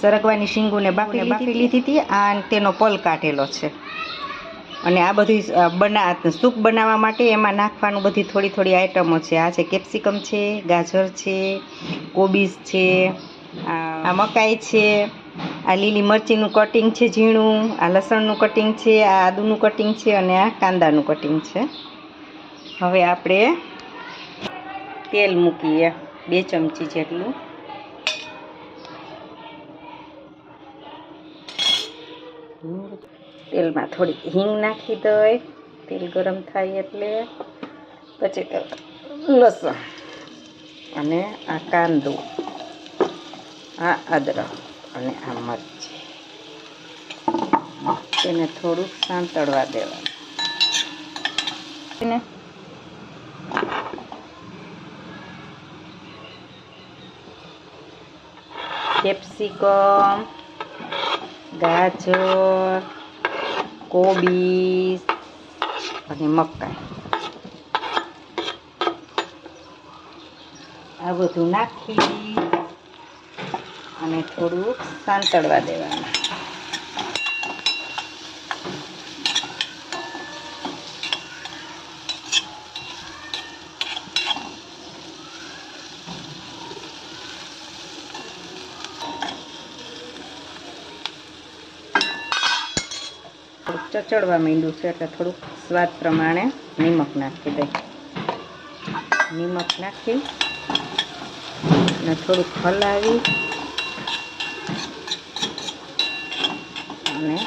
સરગવાની શીંગુને બાફી લીધી હતી અને તેનો પલ કાઢેલો છે. અને આ બધી સૂપ બનાવવા માટે એમાં નાખવાનું બધી થોડી થોડી આઈટમો છે. આ છે કેપ્સિકમ છે, ગાજર છે, કોબીજ છે, આ મકાઈ છે, આ લીલી મરચીનું કટિંગ છે ઝીણું, આ લસણનું કટિંગ છે, આ આદુનું કટિંગ છે અને આ કાંદાનું કટિંગ છે. હવે આપણે તેલ મૂકીએ 2 ચમચી જેટલું. તેલમાં થોડી હિંગ નાખી દઈ. તેલ ગરમ થાય એટલે પછી લસણ અને આ કાંદો, આ અદરક અને આ મરચી, તેને થોડુંક સાંતળવા દેવાનું. કેપ્સિકમ, ગાજર, કોબીજ અને મકાઈ આ બધું નાખી અને થોડુંક સાંતળવા દેવાનું. ચચડવા માંડ્યું છે એટલે થોડુંક સ્વાદ પ્રમાણે નિમક નાખી દઈ. નિમક નાખી અને થોડુંક હલાવી અને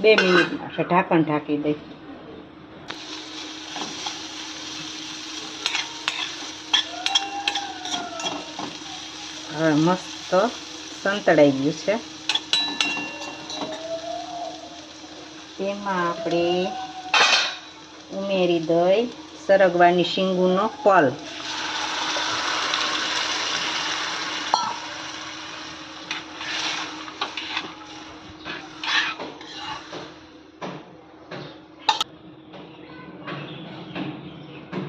2 મિનિટ માટે ઢાંકણ ઢાંકી દઈ. હવે મસ્ત સંતળાઈ ગયું છે. તેમાં આપણે ઉમેરી દઈ સરગવાની શીંગુનો પલ.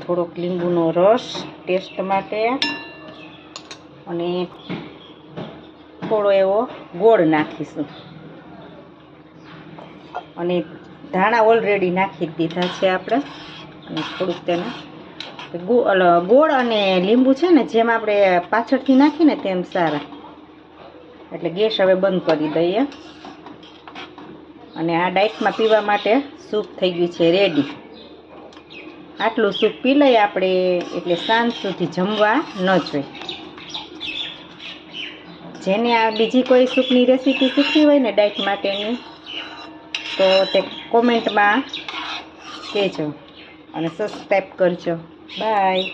થોડોક લીંબુનો રસ ટેસ્ટ માટે અને થોડો એવો ગોળ નાખીશું. અને ધાણા ઓલરેડી નાખી દીધા છે આપણે. અને થોડુંક તેને ગોળ અને લીંબુ છે ને જેમ આપણે પાછળથી નાખીને તેમ સારા. એટલે ગેસ હવે બંધ કરી દઈએ. અને આ ડાયટમાં પીવા માટે સૂપ થઈ ગયું છે રેડી. આટલું સૂપ પી લઈએ આપણે એટલે સાંજ સુધી જમવા ન જોઈએ. જેને આ બીજી કોઈ સૂપની રેસીપી શીખવી હોય ને ડાયટ માટેની તો તે કોમેન્ટમાં કહેજો અને સબસ્ક્રાઈબ કરજો. બાય.